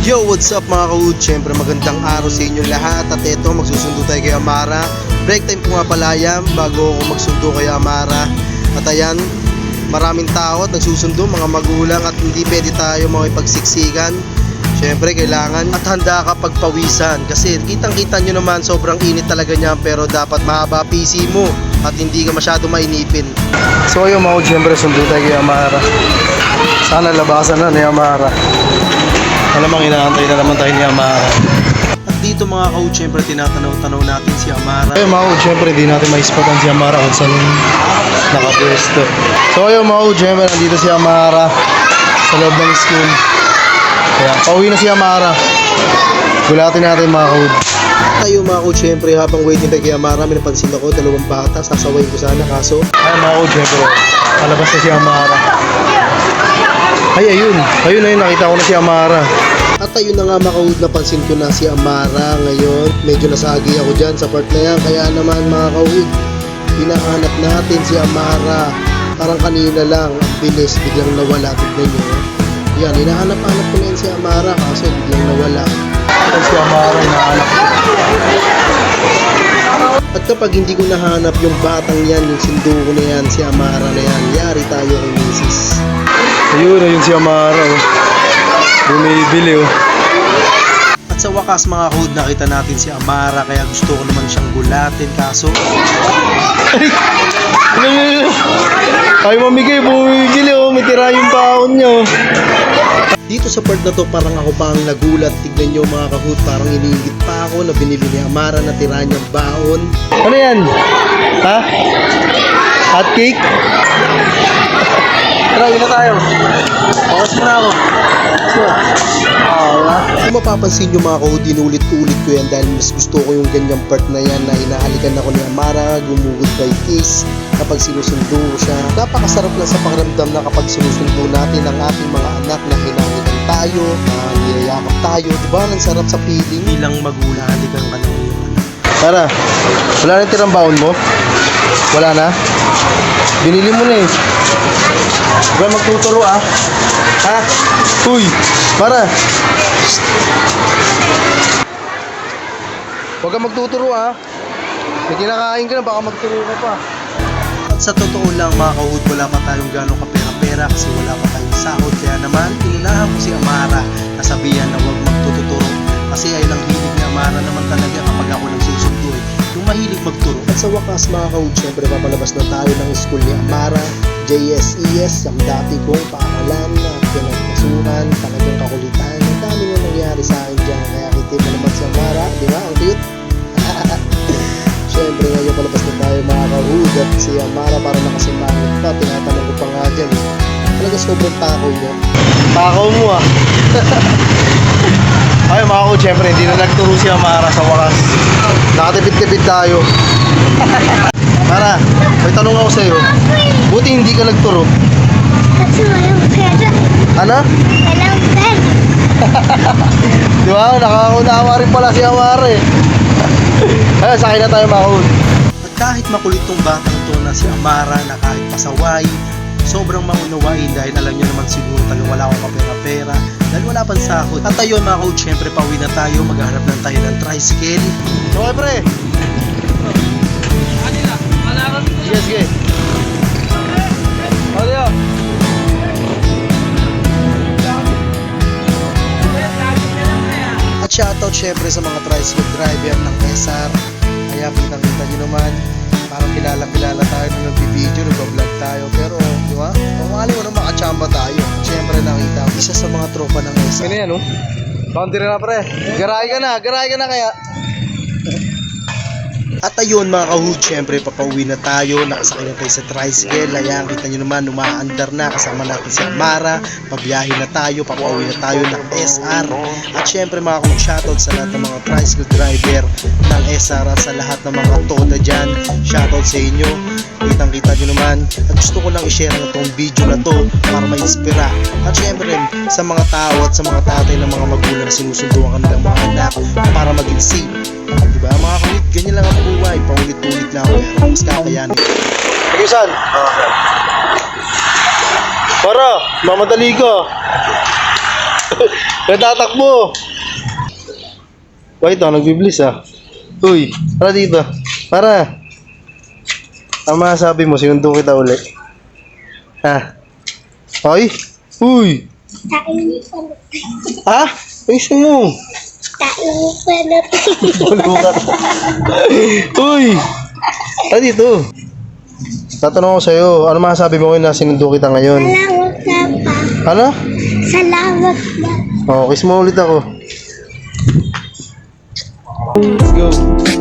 Yo, what's up mga kawood? Siyempre magandang araw sa inyo lahat. At eto, magsusundo tayo kay Amara. Break time po nga pala yan bago ako magsundo kay Amara. At ayan, maraming tao at nagsusundo, mga magulang. At hindi pwede tayo makipagsiksikan. Siyempre kailangan at handa ka pagpawisan. Kasi kitang kita nyo naman, sobrang init talaga niya. Pero dapat mahaba PC mo at hindi ka masyado mainipin. So yung mga siyempre sundo tayo kay Amara. Sana labasan na ni Amara. Alamang inaantay na naman tayo ni Amara. At dito mga kaud, syempre tinatanaw-tanaw natin si Amara. Ayun mga kaud, syempre di natin maispatan si Amara kung saan nakapwesto. So ayun mga kaud, syempre nandito si Amara sa loob ng school. Kaya pauwi na si Amara. Gulatin natin mga kaud. Tayo mga kaud, syempre habang waiting tayo kay Amara, may napansin ako, dalawang bata, sasawayin ko sana kaso. Ayun mga kaud, syempre palabas na si Amara. Ay, ayun na yun, nakita ko na si Amara. At ayun na nga mga kaud, napansin ko na si Amara ngayon. Medyo nasagi ako dyan sa part na yan. Kaya naman mga kaud, hinahanap natin si Amara. Parang kanina lang, ang bilis, biglang nawala. Tignan nyo. Yan, hinahanap-hanap ko na yun si Amara, kaso biglang nawala. At si Amara, hinahanap ko. At kapag hindi ko nahanap yung batang yan, yung sinduko na yan, si Amara na yan, yari tayo kay Mrs. Ayun si Amara, oh. Bumibili, oh. At sa wakas mga kaud, nakita natin si Amara, kaya gusto ko naman siyang gulatin, kaso ay mamigay, bumibili, oh. May tira yung baon niya, oh. Dito sa part na to, parang ako pa ang nagulat. Tignan nyo mga kaud, parang iniingit pa ako na binili ni Amara na tira niyang baon. Ano yan? Ha? Hot cake? Tara, na tayo. Bawas mo na ako. Kung mapapansin nyo mga kaud, inulit-ulit ko yan dahil mas gusto ko yung ganyang part na yan na hinahalikan ako ni Amara, gumugod by kiss kapag sinusundo siya. Napakasarap lang sa pakiramdam na kapag sinusundo natin ang ating mga anak na hinahalikan tayo, niyayakap tayo. Diba? Ang sarap sa feeling. Bilang magulang, halikan ka ng iyong anak. Tara, wala na tirang baon mo? Wala na? Binili mo na eh. Huwag magtuturo ah. Ha? Uy, para. Huwag kang magtuturo ah. May kinakain ka na, baka magturo ka pa. At sa totoo lang mga kaud, wala pa tayong gano'ng kapera-pera kasi wala pa tayong sahod. Kaya naman, inunahan ko si Amara na sabihan na huwag magtuturo. Kasi ay lang hilig ni Amara naman talaga kapag ako nagsusundo eh. Yung mahilig magturo. At sa wakas mga kaud, syempre papalabas na tayo ng school ni Amara. JSES, ang dati kong paaralan na pinagmasuhan, talagang kakulitan. Ang dami nga nangyari sa akin dyan. Kaya kitip mo naman si Amara, di ba? Ang cute. Syempre ngayon palabas na tayo mga kaud. At si Amara parang nakasimangit pa. Tinatanong ko pa nga dyan. Talaga sobrang takaw niya. Takaw mo ah. Ay mga kaud, syempre hindi na nagturo si Amara sa wakas. Nakatipid-tipid tayo. Mara, may tanong ako sa'yo. Buti hindi ka nagturo. Kasi walang pera. Ano? Walang pera. Di ba? Nakakaunawa rin pala si Amara eh. Ayun, sakay na tayo mga kaud. At kahit makulit tong batang to na si Amara, na kahit pasaway, sobrang maunawain dahil alam niya naman siguro talagang wala akong kapera-pera dahil wala pang sahod. At ayun mga kaud, syempre pauwi na tayo, maghahanap lang tayo ng tricycle. Okay pre? Sige, sige. Ano at shoutout syempre sa mga tricycle driver ng SR. Kaya kitang-kita nyo naman, parang kilala-kilala tayo na nag-video, nag-vlog tayo. Pero, di ba? Pumali mo na makachamba tayo. Syempre nakita, isa sa mga tropa ng SR. Ano yan, oh? Boundary na pre. Garay ka na kaya. At ayun mga kaud, syempre papauwi na tayo, nakasakay na tayo sa tricycle. Ayan, kita nyo naman, umaandar na, kasama natin si Amara. Pabiyahe na tayo, papauwi na tayo ng SR. At syempre mga kaud, shoutout sa lahat ng mga tricycle driver ng SR, sa lahat ng mga toda dyan. Shoutout sa inyo, kitang kita nyo naman. At gusto ko lang i-share na tong video na to para ma-inspira. At syempre sa mga tao at sa mga tatay ng mga magulang na sinusundo ang kanilang mga anak para maging safe. Diba mga kaud, ganyan lang ang buhay, paulit-ulit lang ako, pero mas kakayanin. Pag-isan? Para, mamadali ka. Natatakbo! Wait, nagbiblis ah. Uy, para dito. Para. Ang masasabi mo, sinundo kita uli. Ha? Ay? Uy! Tainipan. Ha? Ayos mo. Tainipan na Bulukat. Uy! Para dito. Tatanong ko sa'yo, ano masasabi mo ngayon na sinundo kita ngayon? Salamat na pa. Ano? Salamat na. Oh, kiss mo ulit ako. Let's go.